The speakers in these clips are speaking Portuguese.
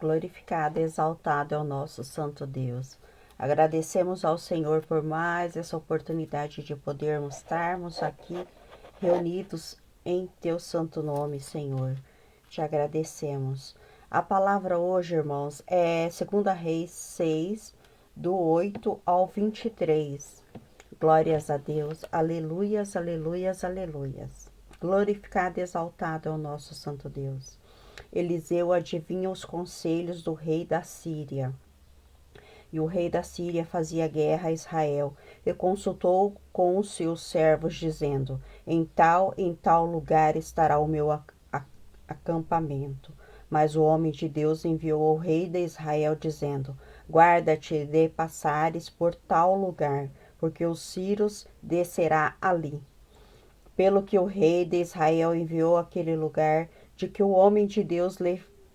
Glorificado e exaltado é o nosso Santo Deus. Agradecemos ao Senhor por mais essa oportunidade de podermos estarmos aqui reunidos em Teu santo nome, Senhor. Te agradecemos. A palavra hoje, irmãos, é 2 Reis 6, do 8 ao 23. Glórias a Deus. Aleluias, aleluias, aleluias. Glorificado e exaltado é o nosso Santo Deus. Eliseu adivinha os conselhos do rei da Síria. E o rei da Síria fazia guerra a Israel e consultou com os seus servos, dizendo: em tal lugar estará o meu acampamento. Mas o homem de Deus enviou ao rei de Israel, dizendo: guarda-te de passares por tal lugar, porque os sírios descerá ali. Pelo que o rei de Israel enviou àquele lugar de que o homem de Deus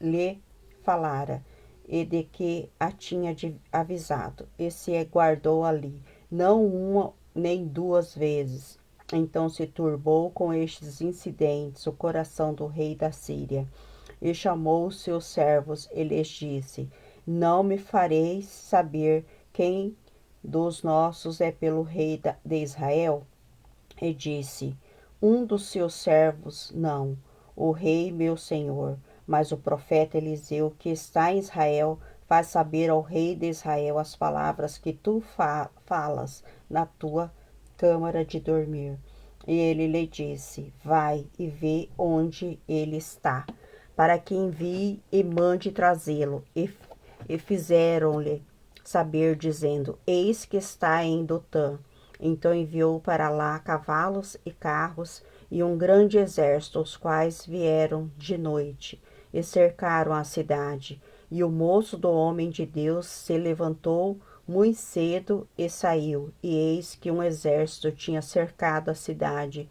lhe falara, e de que a tinha avisado, e se guardou ali, não uma nem duas vezes. Então se turbou com estes incidentes o coração do rei da Síria, e chamou os seus servos, e lhes disse: não me fareis saber quem dos nossos é pelo rei de Israel? E disse um dos seus servos: não, o rei meu senhor, mas o profeta Eliseu, que está em Israel, faz saber ao rei de Israel as palavras que tu falas na tua câmara de dormir. E ele lhe disse: vai e vê onde ele está, para que envie e mande trazê-lo. E fizeram-lhe saber, dizendo: eis que está em Dotã. Então enviou para lá cavalos e carros e um grande exército, os quais vieram de noite e cercaram a cidade. E o moço do homem de Deus se levantou muito cedo e saiu, e eis que um exército tinha cercado a cidade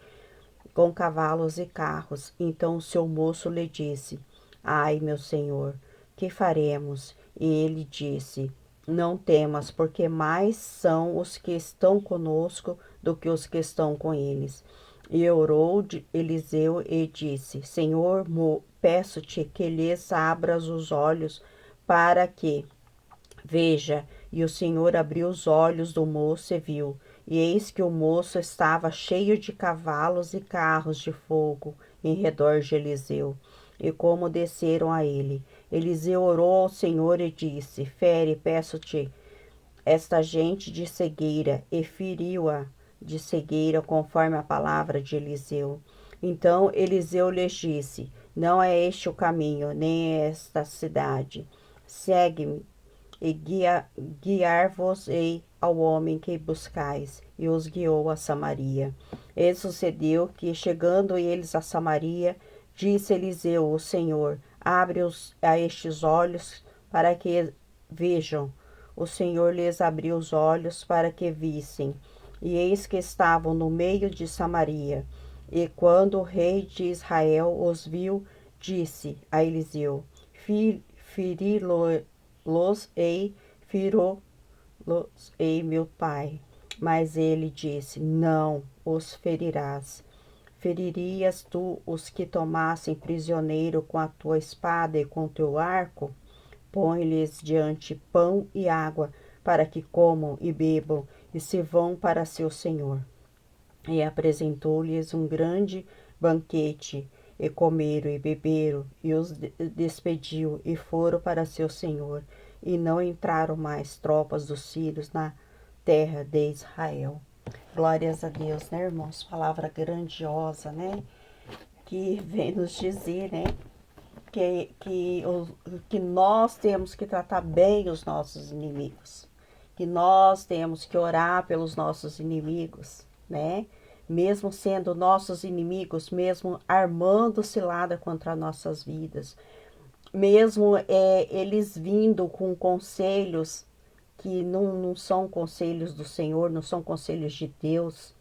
com cavalos e carros. Então o seu moço lhe disse: ai, meu senhor, que faremos? E ele disse: não temas, porque mais são os que estão conosco do que os que estão com eles. E orou Eliseu e disse: Senhor, peço-te que lhes abras os olhos para que veja. E o Senhor abriu os olhos do moço e viu. E eis que o moço estava cheio de cavalos e carros de fogo em redor de Eliseu. E como desceram a ele, Eliseu orou ao Senhor e disse: fere, peço-te, esta gente de cegueira, e feriu-a de cegueira, conforme a palavra de Eliseu. Então Eliseu lhes disse: não é este o caminho, nem é esta cidade. Segue-me, e guiar-vos-ei ao homem que buscais. E os guiou a Samaria. E sucedeu que, chegando eles a Samaria, disse Eliseu: o Senhor, abre a estes olhos para que vejam. O Senhor lhes abriu os olhos para que vissem. E eis que estavam no meio de Samaria. E quando o rei de Israel os viu, disse a Eliseu: firo-los-ei, meu pai. Mas ele disse: não os ferirás. Feririas tu os que tomassem prisioneiro com a tua espada e com teu arco? Põe-lhes diante pão e água, para que comam e bebam, e se vão para seu senhor. E apresentou-lhes um grande banquete, e comeram e beberam, e os despediu, e foram para seu senhor. E não entraram mais tropas dos sírios na terra de Israel. Glórias a Deus, né, irmãos? Palavra grandiosa, né? Que vem nos dizer, né? Que nós temos que tratar bem os nossos inimigos. Que nós temos que orar pelos nossos inimigos, né? Mesmo sendo nossos inimigos, mesmo armando cilada contra nossas vidas, mesmo eles vindo com conselhos que não são conselhos do Senhor, não são conselhos de Deus,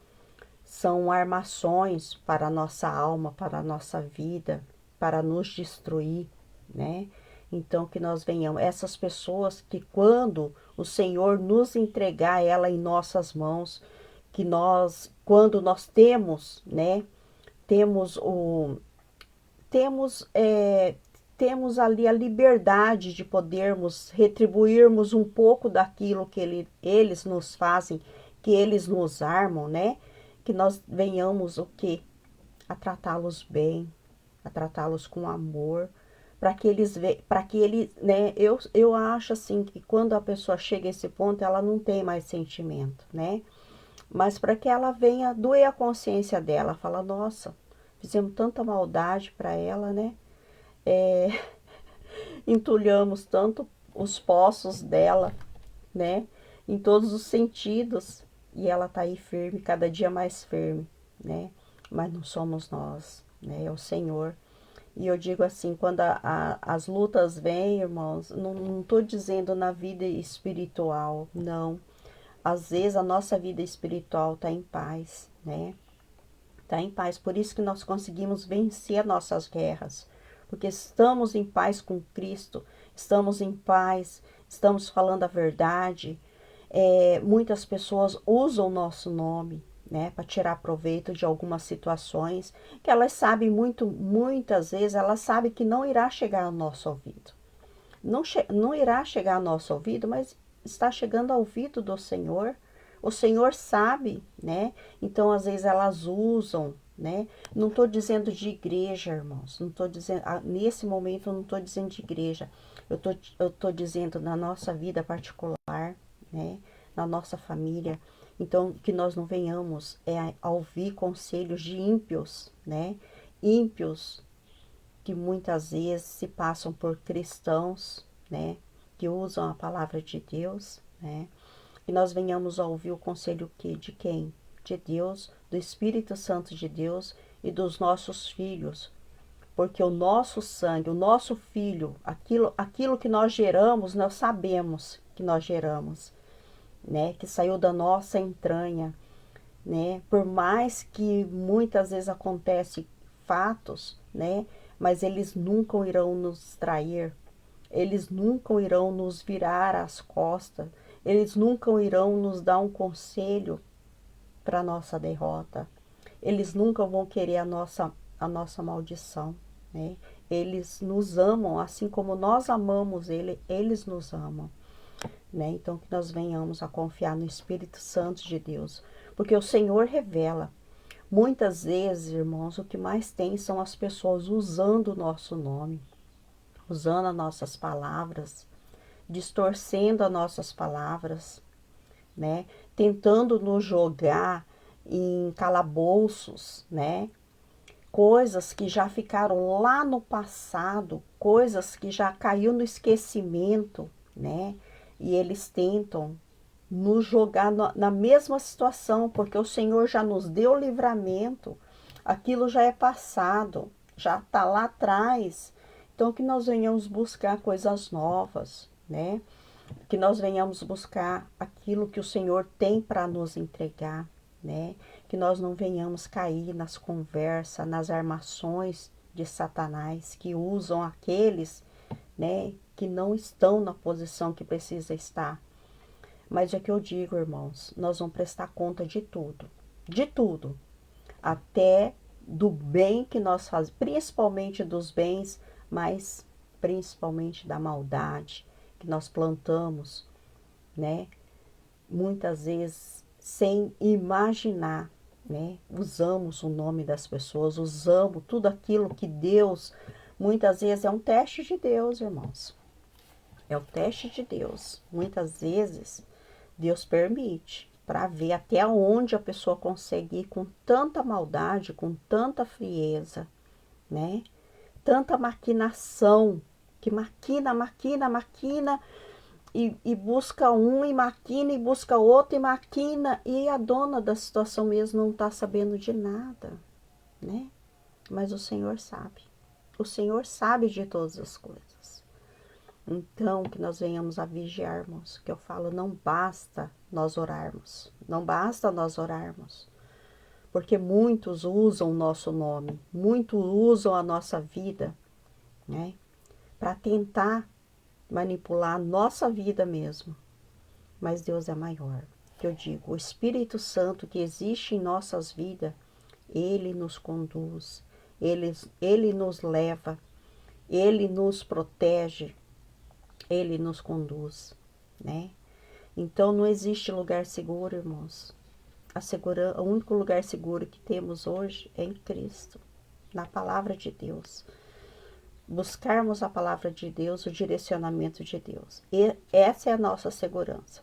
são armações para a nossa alma, para a nossa vida, para nos destruir, né? Então que nós venhamos, essas pessoas que quando o Senhor nos entregar ela em nossas mãos, quando nós temos, né? Temos temos ali a liberdade de podermos retribuirmos um pouco daquilo que eles nos fazem, que eles nos armam, né? Que nós venhamos o quê? A tratá-los bem, a tratá-los com amor, para que eles, né? Eu acho assim que quando a pessoa chega a esse ponto, ela não tem mais sentimento, né? Mas para que ela venha doer a consciência dela, fala, nossa, fizemos tanta maldade para ela, né? Entulhamos tanto os poços dela, né? Em todos os sentidos. E ela tá aí firme, cada dia mais firme, né? Mas não somos nós, né? É o Senhor. E eu digo assim, quando as lutas vêm, irmãos, não tô dizendo na vida espiritual, não. Às vezes a nossa vida espiritual tá em paz, né? Tá em paz. Por isso que nós conseguimos vencer nossas guerras. Porque estamos em paz com Cristo, estamos em paz, estamos falando a verdade. Muitas pessoas usam o nosso nome, né, para tirar proveito de algumas situações que elas sabem muitas vezes, elas sabem que não irá chegar ao nosso ouvido. Não irá chegar ao nosso ouvido, mas está chegando ao ouvido do Senhor. O Senhor sabe, né? Então, às vezes, elas usam, né? Não estou dizendo de igreja, irmãos. Não estou dizendo, nesse momento, eu não estou dizendo de igreja. Eu tô dizendo na nossa vida particular, né? Na nossa família. Então, que nós não venhamos a ouvir conselhos de ímpios, né? Ímpios que muitas vezes se passam por cristãos, né? Que usam a palavra de Deus, né? E nós venhamos a ouvir o conselho de quem? De Deus, do Espírito Santo de Deus e dos nossos filhos. Porque o nosso sangue, o nosso filho, aquilo que nós geramos, nós sabemos que nós geramos, né? Que saiu da nossa entranha, né? Por mais que muitas vezes acontecem fatos, né? Mas eles nunca irão nos trair, eles nunca irão nos virar as costas, eles nunca irão nos dar um conselho para nossa derrota. Eles nunca vão querer a nossa maldição, né? Eles nos amam, assim como nós amamos eles nos amam, né? Então que nós venhamos a confiar no Espírito Santo de Deus, porque o Senhor revela. Muitas vezes, irmãos, o que mais tem são as pessoas usando o nosso nome, usando as nossas palavras, distorcendo as nossas palavras, né? Tentando nos jogar em calabouços, né? Coisas que já ficaram lá no passado, coisas que já caiu no esquecimento, né? E eles tentam nos jogar na mesma situação, porque o Senhor já nos deu livramento, aquilo já é passado, já está lá atrás. Então, que nós venhamos buscar coisas novas, né? Que nós venhamos buscar aquilo que o Senhor tem para nos entregar, né? Que nós não venhamos cair nas conversas, nas armações de Satanás, que usam aqueles, né, que não estão na posição que precisa estar. Mas é que eu digo, irmãos, nós vamos prestar conta de tudo, até do bem que nós fazemos, principalmente dos bens, mas principalmente da maldade que nós plantamos, né? Muitas vezes sem imaginar, né? Usamos o nome das pessoas, usamos tudo aquilo que Deus, muitas vezes é um teste de Deus, irmãos. É o teste de Deus. Muitas vezes Deus permite para ver até onde a pessoa consegue ir com tanta maldade, com tanta frieza, né? Tanta maquinação, que maquina, e busca um, e busca outro, e maquina, e a dona da situação mesmo não está sabendo de nada, né? Mas o Senhor sabe de todas as coisas. Então, que nós venhamos a vigiarmos, que eu falo, não basta nós orarmos, porque muitos usam o nosso nome, muitos usam a nossa vida, né, para tentar manipular a nossa vida mesmo. Mas Deus é maior. Que eu digo, o Espírito Santo que existe em nossas vidas, ele nos conduz, ele nos leva, Ele nos protege, Ele nos conduz, né? Então não existe lugar seguro, irmãos. O único lugar seguro que temos hoje é em Cristo, na palavra de Deus. Buscarmos a palavra de Deus, o direcionamento de Deus. E essa é a nossa segurança.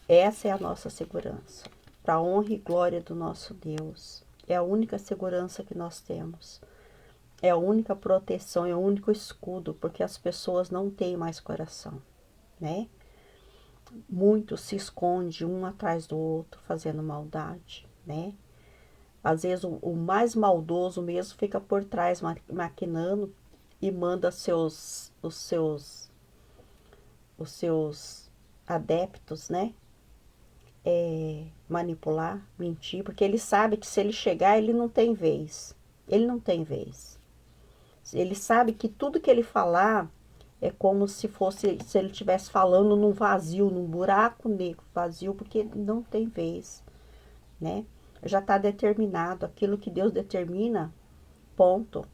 Essa é a nossa segurança. Para a honra e glória do nosso Deus. É a única segurança que nós temos. É a única proteção, é o único escudo, porque as pessoas não têm mais coração, né? Muitos se escondem um atrás do outro, fazendo maldade, né? Às vezes o mais maldoso mesmo fica por trás, maquinando, e manda os seus adeptos, né? Manipular, mentir, porque ele sabe que se ele chegar, ele não tem vez. Ele não tem vez. Ele sabe que tudo que ele falar é como se fosse, se ele estivesse falando num vazio, num buraco negro, vazio, porque não tem vez, né? Já está determinado, aquilo que Deus determina, ponto,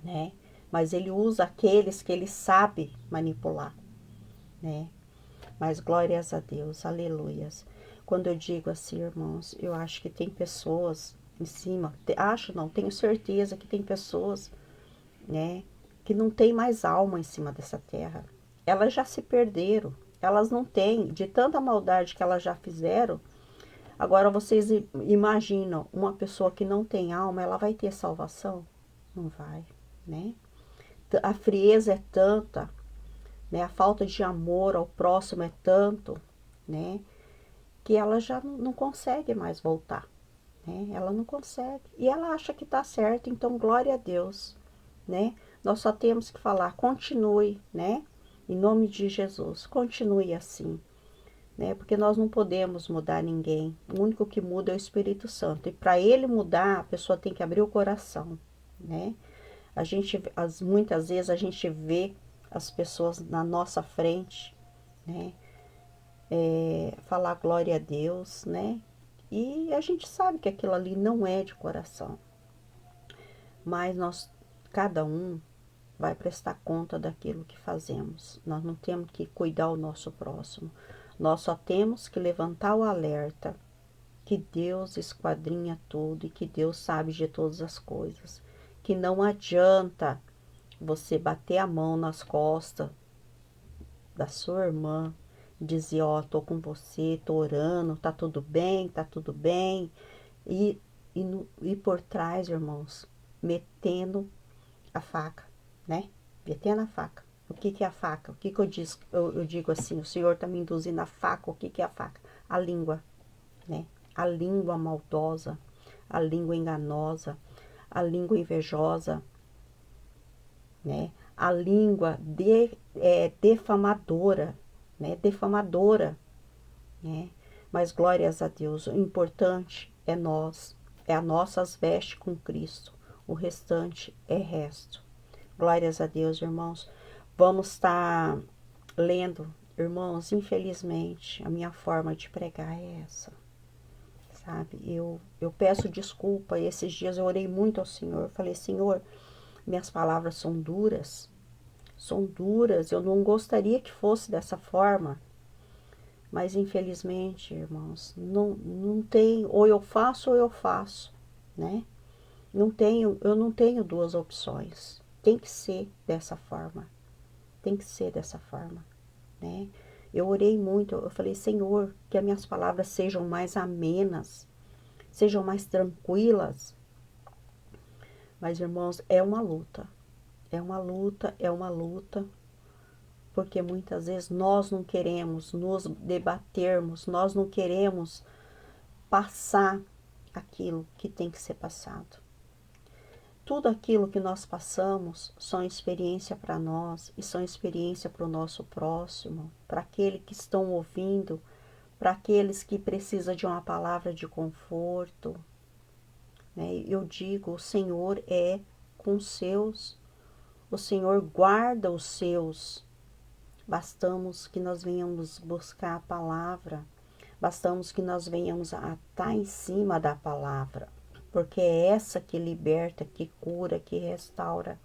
né? Mas ele usa aqueles que ele sabe manipular, né? Mas glórias a Deus, aleluias. Quando eu digo assim, irmãos, eu acho que tem pessoas em cima, acho não, tenho certeza que tem pessoas, né, que não tem mais alma em cima dessa terra. Elas já se perderam, elas não têm, de tanta maldade que elas já fizeram. Agora vocês imaginam, uma pessoa que não tem alma, ela vai ter salvação? Não vai, né? A frieza é tanta, né? A falta de amor ao próximo é tanto, né? Que ela já não consegue mais voltar, né? Ela não consegue. E ela acha que tá certo, então glória a Deus, né? Nós só temos que falar, continue, né? Em nome de Jesus, continue assim, né? Porque nós não podemos mudar ninguém. O único que muda é o Espírito Santo. E para ele mudar, a pessoa tem que abrir o coração, né? Muitas vezes a gente vê as pessoas na nossa frente, né? Falar glória a Deus, né? E a gente sabe que aquilo ali não é de coração. Mas cada um vai prestar conta daquilo que fazemos. Nós não temos que cuidar o nosso próximo. Nós só temos que levantar o alerta que Deus esquadrinha tudo e que Deus sabe de todas as coisas. Que não adianta você bater a mão nas costas da sua irmã, dizer, ó, tô com você, tô orando, tá tudo bem, tá tudo bem. E por trás, irmãos, metendo a faca, né? Metendo a faca. O que que é a faca? O que que eu digo assim, o Senhor tá me induzindo a faca, o que que é a faca? A língua, né? A língua maldosa, a língua enganosa, a língua invejosa, né? A língua defamadora, né? Defamadora, né? Mas glórias a Deus, o importante é nós, é as nossas vestes com Cristo, o restante é resto. Glórias a Deus, irmãos. Vamos estar lendo, irmãos, infelizmente, a minha forma de pregar é essa, sabe? Eu peço desculpa, esses dias eu orei muito ao Senhor, falei, Senhor, minhas palavras são duras, eu não gostaria que fosse dessa forma, mas infelizmente, irmãos, não tem, ou eu faço, né? Eu não tenho duas opções, tem que ser dessa forma, tem que ser dessa forma, né? Eu orei muito, eu falei, Senhor, que as minhas palavras sejam mais amenas, sejam mais tranquilas. Mas, irmãos, é uma luta, porque muitas vezes nós não queremos nos debatermos, nós não queremos passar aquilo que tem que ser passado. Tudo aquilo que nós passamos são experiência para nós e são experiência para o nosso próximo, para aqueles que estão ouvindo, para aqueles que precisam de uma palavra de conforto, né? Eu digo, o Senhor é com os seus, o Senhor guarda os seus. Bastamos que nós venhamos buscar a palavra, bastamos que nós venhamos a estar em cima da palavra, porque é essa que liberta, que cura, que restaura.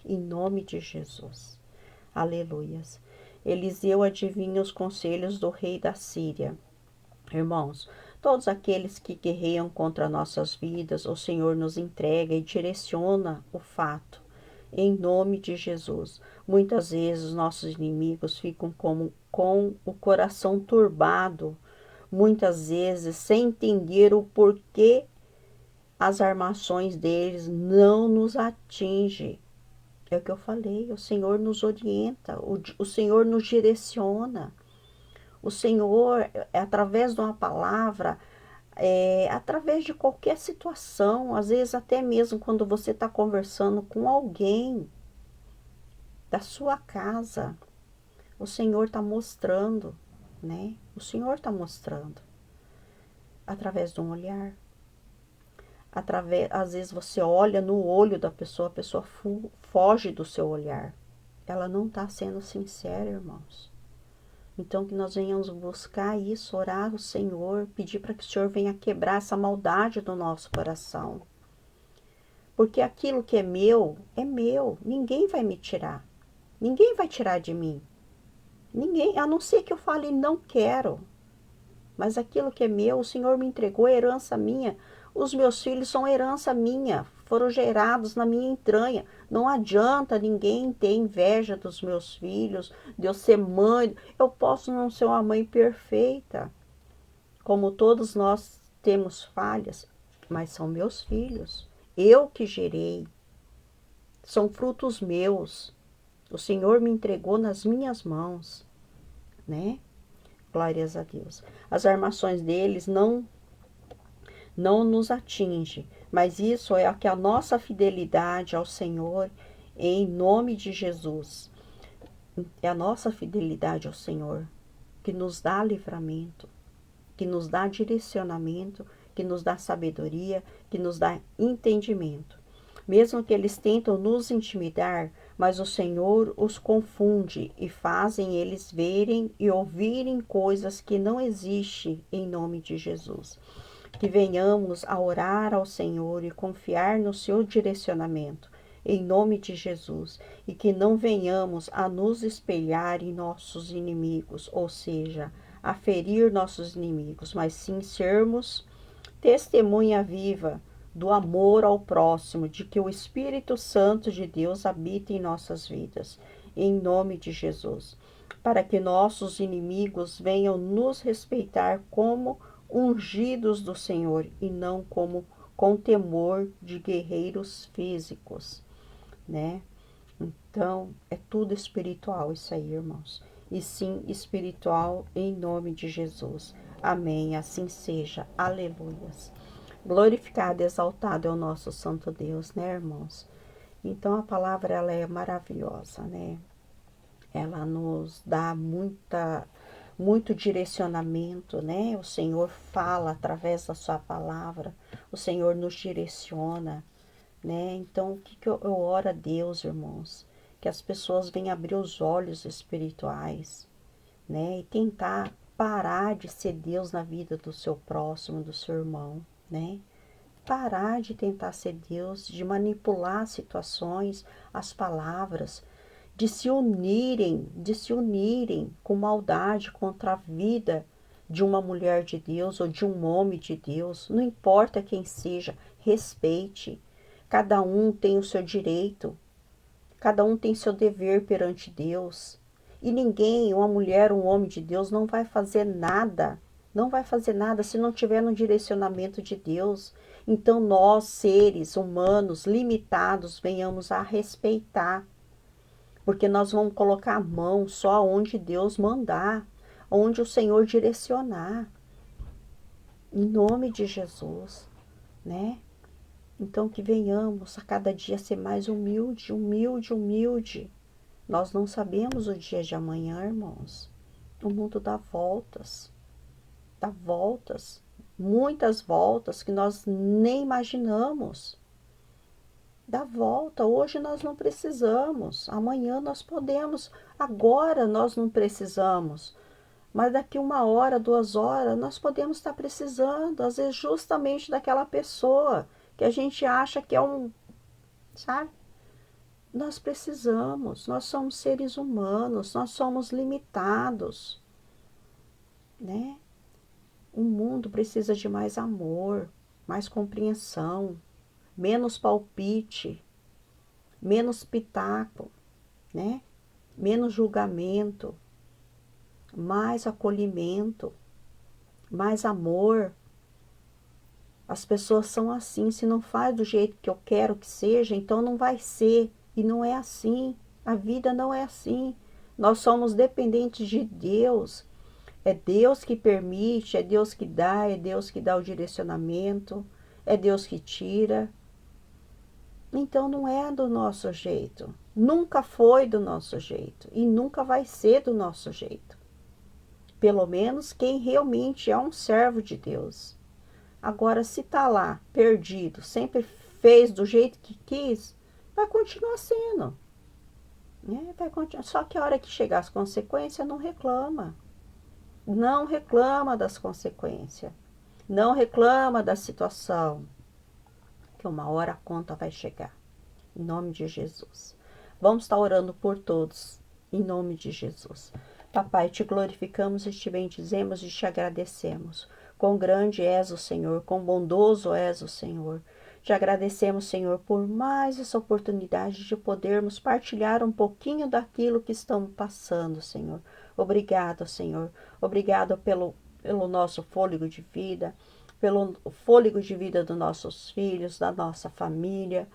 em nome de Jesus. Aleluias. Eliseu adivinha os conselhos do rei da Síria. Irmãos, todos aqueles que guerreiam contra nossas vidas, o Senhor nos entrega e direciona o fato, em nome de Jesus. Muitas vezes os nossos inimigos ficam com o coração turbado, muitas vezes sem entender o porquê as armações deles não nos atingem. É o que eu falei, o Senhor nos orienta, o Senhor nos direciona. O Senhor, através de uma palavra, através de qualquer situação, às vezes até mesmo quando você está conversando com alguém da sua casa, o Senhor está mostrando, né? O Senhor está mostrando, através de um olhar. Às vezes você olha no olho da pessoa, a pessoa foge do seu olhar. Ela não está sendo sincera, irmãos. Então, que nós venhamos buscar isso, orar ao Senhor, pedir para que o Senhor venha quebrar essa maldade do nosso coração. Porque aquilo que é meu, ninguém vai me tirar. Ninguém vai tirar de mim. Ninguém, a não ser que eu fale, não quero. Mas aquilo que é meu, o Senhor me entregou, é herança minha. Os meus filhos são herança minha, foram gerados na minha entranha. Não adianta ninguém ter inveja dos meus filhos, de eu ser mãe. Eu posso não ser uma mãe perfeita, como todos nós temos falhas, mas são meus filhos. Eu que gerei, são frutos meus. O Senhor me entregou nas minhas mãos, né? Glórias a Deus. As armações deles não nos atinge, mas isso é que a nossa fidelidade ao Senhor, em nome de Jesus, é a nossa fidelidade ao Senhor que nos dá livramento, que nos dá direcionamento, que nos dá sabedoria, que nos dá entendimento. Mesmo que eles tentam nos intimidar, mas o Senhor os confunde e fazem eles verem e ouvirem coisas que não existem em nome de Jesus. Que venhamos a orar ao Senhor e confiar no seu direcionamento, em nome de Jesus, e que não venhamos a nos espelhar em nossos inimigos, ou seja, a ferir nossos inimigos, mas sim sermos testemunha viva do amor ao próximo, de que o Espírito Santo de Deus habita em nossas vidas, em nome de Jesus, para que nossos inimigos venham nos respeitar como ungidos do Senhor e não como com temor de guerreiros físicos, né? Então, é tudo espiritual isso aí, irmãos. E sim, espiritual em nome de Jesus. Amém, assim seja. Aleluias. Glorificado e exaltado é o nosso Santo Deus, né, irmãos? Então, a palavra, ela é maravilhosa, né? Ela nos dá muito direcionamento, né? O Senhor fala através da sua palavra, o Senhor nos direciona, né? Então, o que eu oro a Deus, irmãos? Que as pessoas venham abrir os olhos espirituais, né? E tentar parar de ser Deus na vida do seu próximo, do seu irmão, né? Parar de tentar ser Deus, de manipular as situações, as palavras, de se unirem com maldade contra a vida de uma mulher de Deus ou de um homem de Deus, não importa quem seja, respeite. Cada um tem o seu direito, cada um tem seu dever perante Deus. E ninguém, uma mulher, um homem de Deus, não vai fazer nada se não tiver no direcionamento de Deus. Então nós, seres humanos limitados, venhamos a respeitar. Porque nós vamos colocar a mão só onde Deus mandar, onde o Senhor direcionar. Em nome de Jesus, né? Então que venhamos a cada dia ser mais humilde. Nós não sabemos o dia de amanhã, irmãos. O mundo dá voltas, muitas voltas que nós nem imaginamos. Dá volta, hoje nós não precisamos, amanhã nós podemos, agora nós não precisamos, mas daqui 1 hora, 2 horas, nós podemos estar precisando, às vezes justamente daquela pessoa que a gente acha que é sabe? Nós precisamos, nós somos seres humanos, nós somos limitados, né? O mundo precisa de mais amor, mais compreensão, menos palpite, menos pitaco, né? Menos julgamento, mais acolhimento, mais amor. As pessoas são assim, se não faz do jeito que eu quero que seja, então não vai ser. E não é assim. A vida não é assim. Nós somos dependentes de Deus. É Deus que permite, é Deus que dá, é Deus que dá o direcionamento, é Deus que tira. Então não é do nosso jeito. Nunca foi do nosso jeito e nunca vai ser do nosso jeito. Pelo menos quem realmente é um servo de Deus. Agora, se está lá, perdido, sempre fez do jeito que quis, vai continuar sendo. Né? Vai continuar. Só que a hora que chegar as consequências, não reclama. Não reclama das consequências. Não reclama da situação. Que uma hora a conta vai chegar. Em nome de Jesus. Vamos estar orando por todos. Em nome de Jesus. Papai, te glorificamos e te bendizemos e te agradecemos. Quão grande és o Senhor, quão bondoso és o Senhor. Te agradecemos, Senhor, por mais essa oportunidade de podermos partilhar um pouquinho daquilo que estamos passando, Senhor. Obrigado, Senhor. Obrigado pelo nosso fôlego de vida, pelo fôlego de vida dos nossos filhos, da nossa família,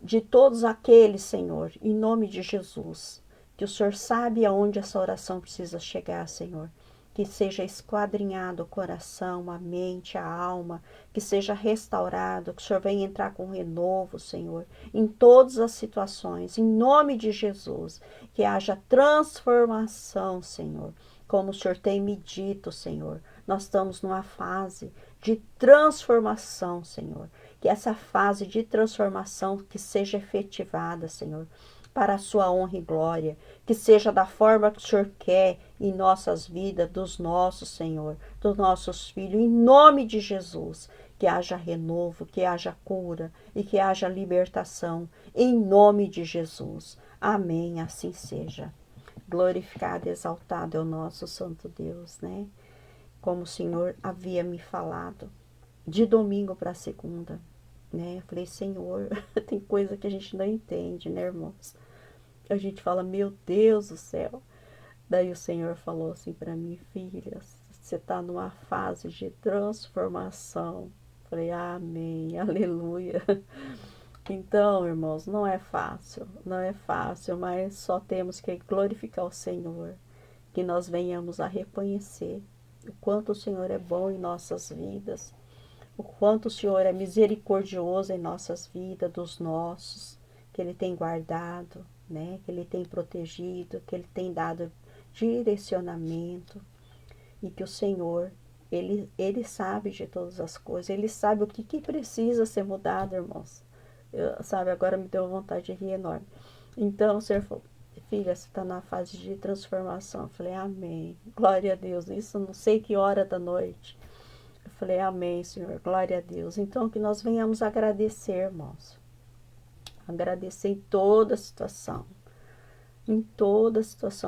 de todos aqueles, Senhor, em nome de Jesus, que o Senhor sabe aonde essa oração precisa chegar, Senhor. Que seja esquadrinhado o coração, a mente, a alma, que seja restaurado, que o Senhor venha entrar com renovo, Senhor, em todas as situações, em nome de Jesus, que haja transformação, Senhor, como o Senhor tem me dito, Senhor. Nós estamos numa fase de transformação, Senhor. Que essa fase de transformação que seja efetivada, Senhor, para a sua honra e glória, que seja da forma que o Senhor quer em nossas vidas, dos nossos, Senhor, dos nossos filhos, em nome de Jesus, que haja renovo, que haja cura e que haja libertação, em nome de Jesus. Amém, assim seja. Glorificado e exaltado é o nosso Santo Deus, né? Como o Senhor havia me falado, de domingo para segunda, né? Eu falei, Senhor, tem coisa que a gente não entende, né, irmãos? A gente fala, meu Deus do céu. Daí o Senhor falou assim para mim, filha, você está numa fase de transformação. Eu falei, amém, aleluia. Então, irmãos, não é fácil, mas só temos que glorificar o Senhor, que nós venhamos a reconhecer o quanto o Senhor é bom em nossas vidas, o quanto o Senhor é misericordioso em nossas vidas, dos nossos, que Ele tem guardado, né? Que Ele tem protegido, que Ele tem dado direcionamento e que o Senhor, Ele sabe de todas as coisas, Ele sabe o que precisa ser mudado, irmãos. Sabe, agora me deu vontade de rir enorme. Então o Senhor falou, filha, você está na fase de transformação. Eu falei, amém, glória a Deus, isso não sei que hora da noite. Eu falei, amém, Senhor, glória a Deus. Então, que nós venhamos agradecer, irmãos. Agradecer em toda situação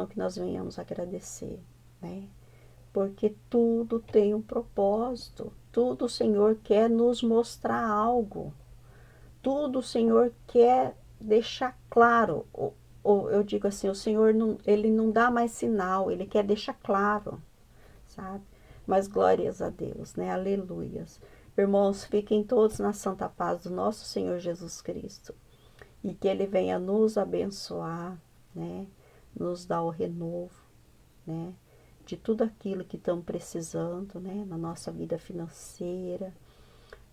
que nós venhamos agradecer, né? Porque tudo tem um propósito, tudo o Senhor quer nos mostrar algo, tudo o Senhor quer deixar claro. Ou eu digo assim, o Senhor não, Ele não dá mais sinal, Ele quer deixar claro, sabe? Mas glórias a Deus, né? Aleluias. Irmãos, fiquem todos na santa paz do nosso Senhor Jesus Cristo. E que Ele venha nos abençoar, né? Nos dar o renovo, né? De tudo aquilo que estamos precisando, né? Na nossa vida financeira,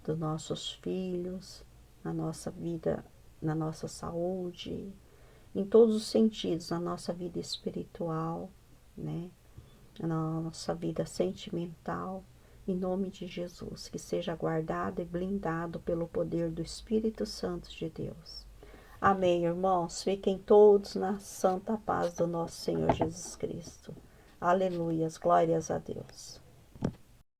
dos nossos filhos, na nossa vida, na nossa saúde, em todos os sentidos, na nossa vida espiritual, né? Na nossa vida sentimental, em nome de Jesus, que seja guardado e blindado pelo poder do Espírito Santo de Deus. Amém, irmãos. Fiquem todos na santa paz do nosso Senhor Jesus Cristo. Aleluias, glórias a Deus.